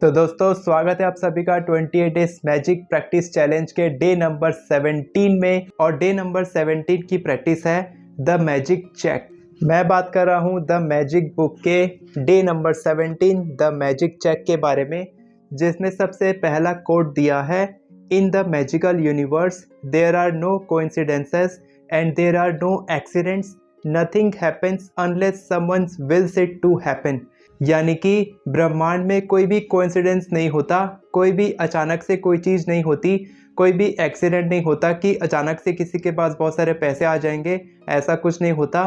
तो दोस्तों स्वागत है आप सभी का 28 डेज मैजिक प्रैक्टिस चैलेंज के डे नंबर 17 में। और डे नंबर 17 की प्रैक्टिस है द मैजिक चेक। मैं बात कर रहा हूँ द मैजिक बुक के day number 17 the magic check के बारे में, जिसमें सबसे पहला कोड दिया है, in the magical universe there are no coincidences and there are no accidents, nothing happens unless someone's wills it to happen. यानी कि ब्रह्मांड में कोई भी कोइंसिडेंस नहीं होता, कोई भी अचानक से कोई चीज़ नहीं होती, कोई भी एक्सीडेंट नहीं होता कि अचानक से किसी के पास बहुत सारे पैसे आ जाएंगे। ऐसा कुछ नहीं होता।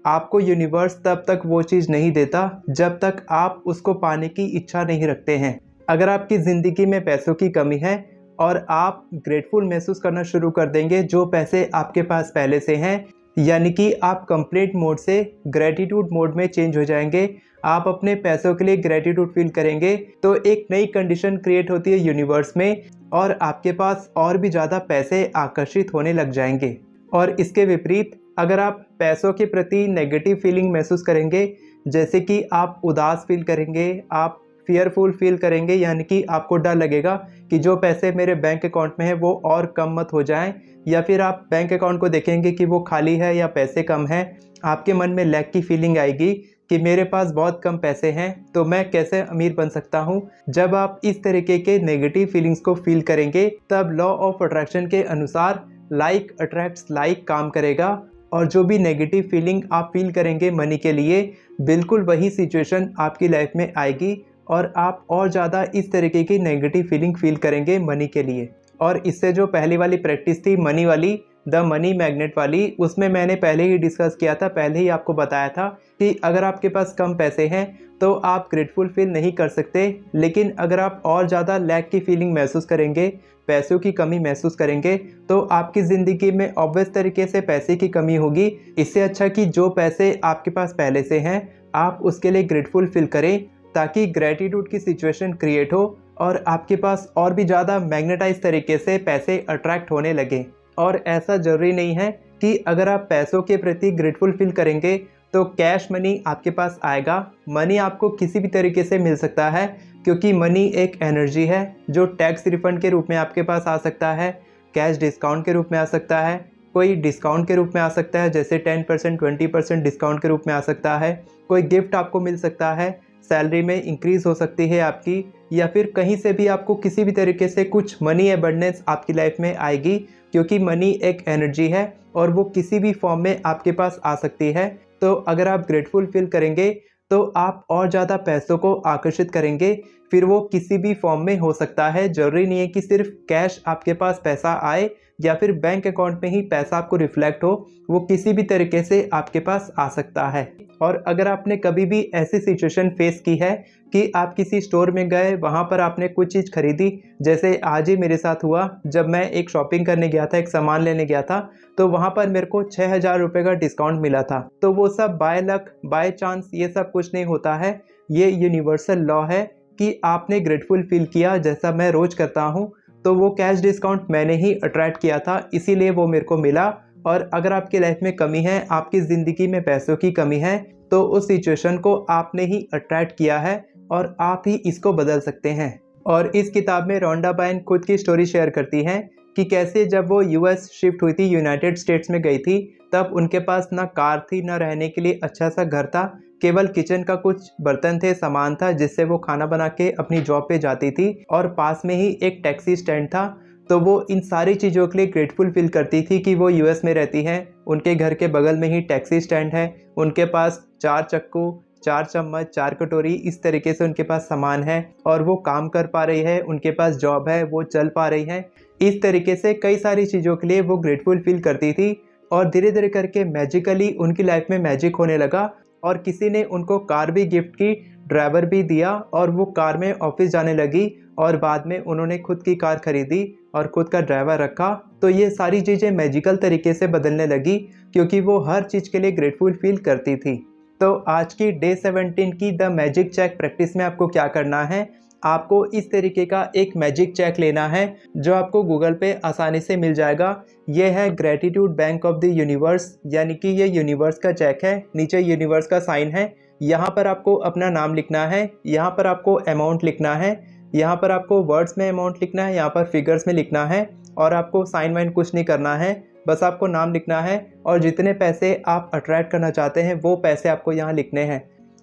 आपको यूनिवर्स तब तक वो चीज़ नहीं देता जब तक आप उसको पाने की इच्छा नहीं रखते हैं। अगर आपकी ज़िंदगी में पैसों की कमी है और आप ग्रेटफुल महसूस करना शुरू कर देंगे जो पैसे आपके पास पहले से हैं, यानी कि आप कंप्लीट मोड से ग्रेटिट्यूड मोड में चेंज हो जाएंगे, आप अपने पैसों के लिए ग्रेटिट्यूड फील करेंगे, तो एक नई कंडीशन क्रिएट होती है यूनिवर्स में और आपके पास और भी ज़्यादा पैसे आकर्षित होने लग जाएंगे। और इसके विपरीत अगर आप पैसों के प्रति नेगेटिव फीलिंग महसूस करेंगे, जैसे कि आप उदास फील करेंगे, आप फियरफुल फील करेंगे, यानी कि आपको डर लगेगा कि जो पैसे मेरे बैंक अकाउंट में है वो और कम मत हो जाएं, या फिर आप बैंक अकाउंट को देखेंगे कि वो खाली है या पैसे कम हैं, आपके मन में लैक की फीलिंग आएगी कि मेरे पास बहुत कम पैसे हैं तो मैं कैसे अमीर बन सकता हूँ। जब आप इस तरीके के नेगेटिव फीलिंग्स को फील करेंगे तब लॉ ऑफ अट्रैक्शन के अनुसार लाइक अट्रैक्ट्स लाइक काम करेगा, और जो भी नेगेटिव फीलिंग आप फील करेंगे मनी के लिए, बिल्कुल वही सिचुएशन आपकी लाइफ में आएगी और आप और ज़्यादा इस तरीके की नेगेटिव फीलिंग फील करेंगे मनी के लिए। और इससे जो पहली वाली प्रैक्टिस थी मनी वाली, द मनी मैग्नेट वाली, उसमें मैंने पहले ही डिस्कस किया था, पहले ही आपको बताया था कि अगर आपके पास कम पैसे हैं तो आप ग्रेटफुल फील नहीं कर सकते, लेकिन अगर आप और ज़्यादा लैक की फीलिंग महसूस करेंगे, पैसों की कमी महसूस करेंगे, तो आपकी ज़िंदगी में ऑब्वियस तरीके से पैसे की कमी होगी। इससे अच्छा कि जो पैसे आपके पास पहले से हैं आप उसके लिए ग्रेटफुल फील करें, ताकि ग्रेटिट्यूड की सिचुएशन क्रिएट हो और आपके पास और भी ज़्यादा मैग्नेटाइज तरीके से पैसे अट्रैक्ट होने लगे। और ऐसा ज़रूरी नहीं है कि अगर आप पैसों के प्रति ग्रेटफुल फील करेंगे तो कैश मनी आपके पास आएगा। मनी आपको किसी भी तरीके से मिल सकता है, क्योंकि मनी एक एनर्जी है जो टैक्स रिफंड के रूप में आपके पास आ सकता है, कैश डिस्काउंट के रूप में आ सकता है, कोई डिस्काउंट के रूप में आ सकता है, जैसे 10% 20% डिस्काउंट के रूप में आ सकता है, कोई गिफ्ट आपको मिल सकता है, सैलरी में इंक्रीज़ हो सकती है आपकी, या फिर कहीं से भी आपको किसी भी तरीके से कुछ मनी एबंडेंस आपकी लाइफ में आएगी, क्योंकि मनी एक एनर्जी है और वो किसी भी फॉर्म में आपके पास आ सकती है। तो अगर आप ग्रेटफुल फील करेंगे तो आप और ज़्यादा पैसों को आकर्षित करेंगे, फिर वो किसी भी फॉर्म में हो सकता है। ज़रूरी नहीं है कि सिर्फ कैश आपके पास पैसा आए या फिर बैंक अकाउंट में ही पैसा आपको रिफ्लेक्ट हो, वो किसी भी तरीके से आपके पास आ सकता है। और अगर आपने कभी भी ऐसी सिचुएशन फेस की है कि आप किसी स्टोर में गए, वहाँ पर आपने कुछ चीज़ खरीदी, जैसे आज ही मेरे साथ हुआ, जब मैं एक शॉपिंग करने गया था, एक सामान लेने गया था, तो वहाँ पर मेरे को 6,000 रुपये का डिस्काउंट मिला था। तो वो सब बाय लक बाय चांस ये सब कुछ नहीं होता है, ये यूनिवर्सल लॉ है कि आपने ग्रेटफुल फील किया जैसा मैं रोज़ करता हूँ, तो वो कैश डिस्काउंट मैंने ही अट्रैक्ट किया था, इसीलिए वो मेरे को मिला। और अगर आपकी लाइफ में कमी है, आपकी ज़िंदगी में पैसों की कमी है, तो उस सिचुएशन को आपने ही अट्रैक्ट किया है और आप ही इसको बदल सकते हैं। और इस किताब में रोंडा बायन खुद की स्टोरी शेयर करती हैं कि कैसे जब वो यूएस शिफ्ट हुई थी, यूनाइटेड स्टेट्स में गई थी, तब उनके पास ना कार थी, ना रहने के लिए अच्छा सा घर था, केवल किचन का कुछ बर्तन थे, सामान था जिससे वो खाना बना के अपनी जॉब पे जाती थी, और पास में ही एक टैक्सी स्टैंड था। तो वो इन सारी चीज़ों के लिए ग्रेटफुल फील करती थी कि वो यूएस में रहती हैं, उनके घर के बगल में ही टैक्सी स्टैंड है, उनके पास 4 चक्कू, 4 चम्मच, 4 कटोरी, इस तरीके से उनके पास सामान है और वो काम कर पा रही है, उनके पास जॉब है, वो चल पा रही है। इस तरीके से कई सारी चीज़ों के लिए वो ग्रेटफुल फील करती थी और धीरे धीरे करके मैजिकली उनकी लाइफ में मैजिक होने लगा और किसी ने उनको कार भी गिफ्ट की, ड्राइवर भी दिया और वो कार में ऑफिस जाने लगी और बाद में उन्होंने खुद की कार खरीदी और खुद का ड्राइवर रखा। तो ये सारी चीज़ें मैजिकल तरीके से बदलने लगी क्योंकि वो हर चीज़ के लिए ग्रेटफुल फील करती थी। तो आज की डे 17 की द मैजिक चेक प्रैक्टिस में आपको क्या करना है, आपको इस तरीके का एक मैजिक चेक लेना है जो आपको गूगल पे आसानी से मिल जाएगा। ये है gratitude bank of the universe, यानी कि ये यूनिवर्स का चेक है, नीचे यूनिवर्स का साइन है। यहाँ पर आपको अपना नाम लिखना है, यहाँ पर आपको अमाउंट लिखना है, यहाँ पर आपको वर्ड्स में अमाउंट लिखना है, यहाँ पर फिगर्स में लिखना है और आपको साइन वाइन कुछ नहीं करना है, बस आपको नाम लिखना है और जितने पैसे आप अट्रैक्ट करना चाहते हैं वो पैसे आपको यहाँ लिखने हैं।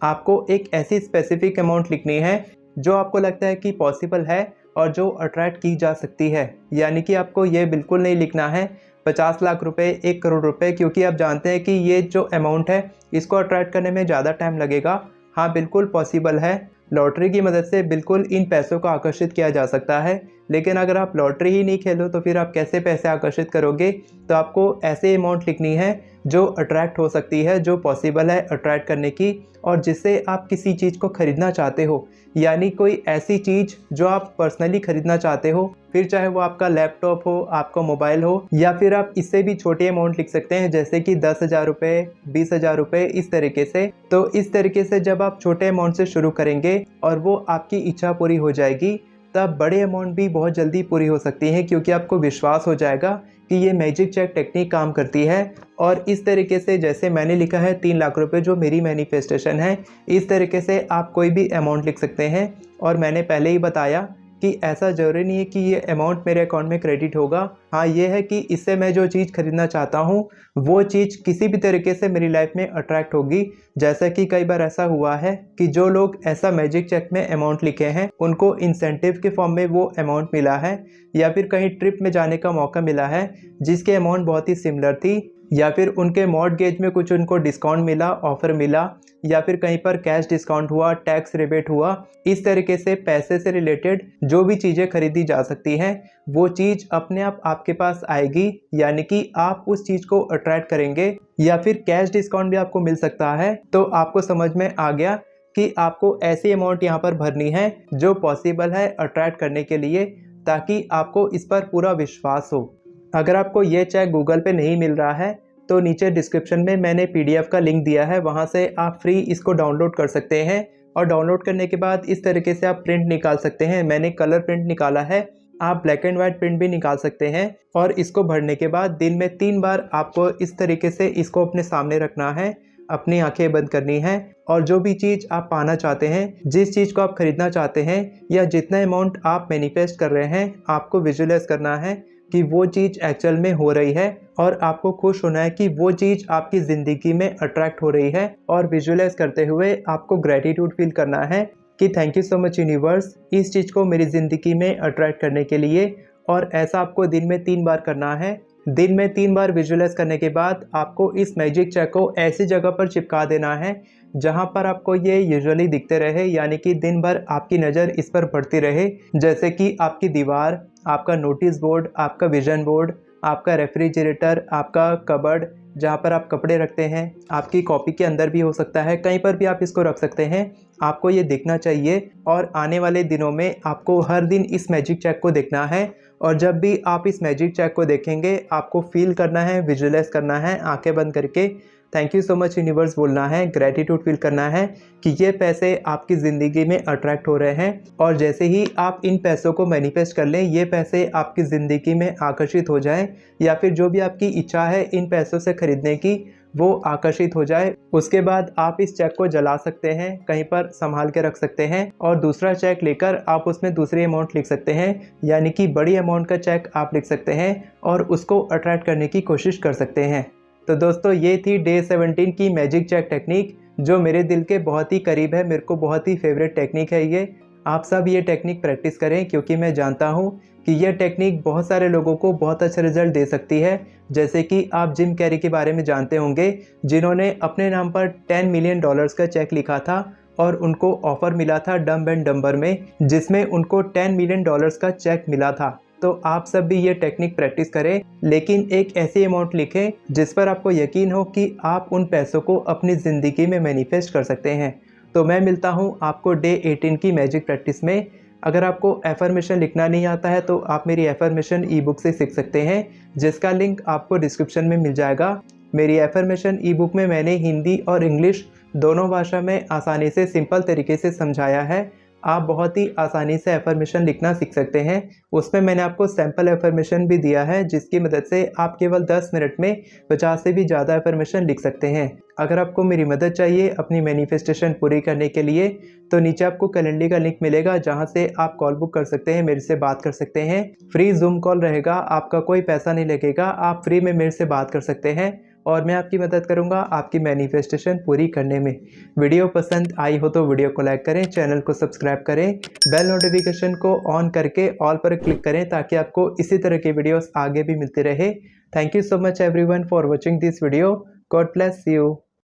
आपको एक ऐसी स्पेसिफिक अमाउंट लिखनी है जो आपको लगता है कि पॉसिबल है और जो अट्रैक्ट की जा सकती है। यानी कि आपको ये बिल्कुल नहीं लिखना है 50 लाख रुपए, 1 करोड़ रुपए, क्योंकि आप जानते हैं कि ये जो अमाउंट है इसको अट्रैक्ट करने में ज़्यादा टाइम लगेगा। हाँ, बिल्कुल पॉसिबल है, लॉटरी की मदद से बिल्कुल इन पैसों को आकर्षित किया जा सकता है, लेकिन अगर आप लॉटरी ही नहीं खेलो तो फिर आप कैसे पैसे आकर्षित करोगे। तो आपको ऐसे अमाउंट लिखनी है जो अट्रैक्ट हो सकती है, जो पॉसिबल है अट्रैक्ट करने की, और जिससे आप किसी चीज़ को ख़रीदना चाहते हो, यानी कोई ऐसी चीज़ जो आप पर्सनली ख़रीदना चाहते हो, फिर चाहे वो आपका लैपटॉप हो, आपका मोबाइल हो, या फिर आप इससे भी छोटी अमाउंट लिख सकते हैं जैसे कि 10,000 रुपये, 20,000 रुपये, इस तरीके से। तो इस तरीके से जब आप छोटे अमाउंट से शुरू करेंगे और वो आपकी इच्छा पूरी हो जाएगी, तब बड़े अमाउंट भी बहुत जल्दी पूरी हो सकती हैं, क्योंकि आपको विश्वास हो जाएगा कि ये मैजिक चेक टेक्निक काम करती है। और इस तरीके से जैसे मैंने लिखा है 3 लाख रुपए जो मेरी मैनिफेस्टेशन है, इस तरीके से आप कोई भी अमाउंट लिख सकते हैं। और मैंने पहले ही बताया कि ऐसा ज़रूरी नहीं है कि ये अमाउंट मेरे अकाउंट में क्रेडिट होगा। हाँ, ये है कि इससे मैं जो चीज़ खरीदना चाहता हूँ वो चीज़ किसी भी तरीके से मेरी लाइफ में अट्रैक्ट होगी। जैसा कि कई बार ऐसा हुआ है कि जो लोग ऐसा मैजिक चेक में अमाउंट लिखे हैं उनको इंसेंटिव के फॉर्म में वो अमाउंट मिला है, या फिर कहीं ट्रिप में जाने का मौका मिला है जिसकी अमाउंट बहुत ही सिमिलर थी, या फिर उनके मॉर्टगेज में कुछ उनको डिस्काउंट मिला, ऑफ़र मिला, या फिर कहीं पर कैश डिस्काउंट हुआ, टैक्स रिबेट हुआ। इस तरीके से पैसे से रिलेटेड जो भी चीज़ें खरीदी जा सकती हैं वो चीज़ अपने आप आपके पास आएगी, यानी कि आप उस चीज़ को अट्रैक्ट करेंगे, या फिर कैश डिस्काउंट भी आपको मिल सकता है। तो आपको समझ में आ गया कि आपको ऐसी अमाउंट यहाँ पर भरनी है जो पॉसिबल है अट्रैक्ट करने के लिए, ताकि आपको इस पर पूरा विश्वास हो। अगर आपको ये चेक गूगल पे नहीं मिल रहा है तो नीचे डिस्क्रिप्शन में मैंने PDF का लिंक दिया है, वहाँ से आप फ्री इसको डाउनलोड कर सकते हैं। और डाउनलोड करने के बाद इस तरीके से आप प्रिंट निकाल सकते हैं। मैंने कलर प्रिंट निकाला है, आप ब्लैक एंड वाइट प्रिंट भी निकाल सकते हैं। और इसको भरने के बाद दिन में 3 बार आपको इस तरीके से इसको अपने सामने रखना है, अपनी आंखें बंद करनी है, और जो भी चीज़ आप पाना चाहते हैं, जिस चीज़ को आप खरीदना चाहते हैं, या जितना अमाउंट आप मैनिफेस्ट कर रहे हैं, आपको विजुअलाइज करना है कि वो चीज़ एक्चुअल में हो रही है, और आपको खुश होना है कि वो चीज़ आपकी ज़िंदगी में अट्रैक्ट हो रही है। और विजुअलाइज करते हुए आपको ग्रेटिट्यूड फील करना है कि thank you so much universe इस चीज़ को मेरी ज़िंदगी में अट्रैक्ट करने के लिए। और ऐसा आपको दिन में 3 बार करना है। दिन में 3 बार विजुअलाइज करने के बाद आपको इस मैजिक चेक को ऐसी जगह पर चिपका देना है जहां पर आपको ये यूजुअली दिखते रहे, यानी कि दिन भर आपकी नज़र इस पर पड़ती रहे, जैसे कि आपकी दीवार, आपका नोटिस बोर्ड, आपका विजन बोर्ड, आपका रेफ्रिजरेटर, आपका कबर्ड जहाँ पर आप कपड़े रखते हैं, आपकी कॉपी के अंदर भी हो सकता है, कहीं पर भी आप इसको रख सकते हैं। आपको ये देखना चाहिए और आने वाले दिनों में आपको हर दिन इस मैजिक चेक को देखना है। और जब भी आप इस मैजिक चेक को देखेंगे आपको फील करना है, विजुअलाइज करना है आंखें बंद करके, thank you so much universe बोलना है, ग्रेटिट्यूड फील करना है कि ये पैसे आपकी ज़िंदगी में अट्रैक्ट हो रहे हैं। और जैसे ही आप इन पैसों को मैनिफेस्ट कर लें, ये पैसे आपकी ज़िंदगी में आकर्षित हो जाएं, या फिर जो भी आपकी इच्छा है इन पैसों से खरीदने की वो आकर्षित हो जाए। उसके बाद आप इस चेक को जला सकते हैं, कहीं पर संभाल के रख सकते हैं, और दूसरा चेक लेकर आप उसमें दूसरी अमाउंट लिख सकते हैं, यानी कि बड़ी अमाउंट का चेक आप लिख सकते हैं और उसको अट्रैक्ट करने की कोशिश कर सकते हैं। तो दोस्तों ये थी डे 17 की मैजिक चेक टेक्निक, जो मेरे दिल के बहुत ही करीब है, मेरे को बहुत ही फेवरेट टेक्निक है ये। आप सब ये टेक्निक प्रैक्टिस करें, क्योंकि मैं जानता हूँ कि यह टेक्निक बहुत सारे लोगों को बहुत अच्छा रिजल्ट दे सकती है। जैसे कि आप जिम कैरी के बारे में जानते होंगे, जिन्होंने अपने नाम पर $10 मिलियन का चेक लिखा था और उनको ऑफ़र मिला था डम्ब एंड डम्बर में, जिसमें उनको $10 मिलियन का चेक मिला था। तो आप सब भी ये टेक्निक प्रैक्टिस करें, लेकिन एक ऐसी अमाउंट लिखें जिस पर आपको यकीन हो कि आप उन पैसों को अपनी ज़िंदगी में मैनिफेस्ट कर सकते हैं। तो मैं मिलता हूँ आपको डे 18 की मैजिक प्रैक्टिस में। अगर आपको एफर्मेशन लिखना नहीं आता है तो आप मेरी एफर्मेशन ई बुक से सीख सकते हैं, जिसका लिंक आपको डिस्क्रिप्शन में मिल जाएगा। मेरी एफर्मेशन ई बुक में मैंने हिंदी और इंग्लिश दोनों भाषा में आसानी से सिंपल तरीके से समझाया है, आप बहुत ही आसानी से एफर्मेशन लिखना सीख सकते हैं। उसमें मैंने आपको सैम्पल एफर्मेशन भी दिया है, जिसकी मदद से आप केवल 10 मिनट में 50 से भी ज़्यादा एफर्मेशन लिख सकते हैं। अगर आपको मेरी मदद चाहिए अपनी मैनिफेस्टेशन पूरी करने के लिए, तो नीचे आपको कैलेंडर का लिंक मिलेगा, जहां से आप कॉल बुक कर सकते हैं, मेरे से बात कर सकते हैं। फ्री जूम कॉल रहेगा, आपका कोई पैसा नहीं लगेगा, आप फ्री में मेरे से बात कर सकते हैं और मैं आपकी मदद करूंगा आपकी मैनिफेस्टेशन पूरी करने में। वीडियो पसंद आई हो तो वीडियो को लाइक करें, चैनल को सब्सक्राइब करें, बेल नोटिफिकेशन को ऑन करके ऑल पर क्लिक करें ताकि आपको इसी तरह की वीडियोस आगे भी मिलती रहे। Thank you so much everyone for watching this video. God bless you.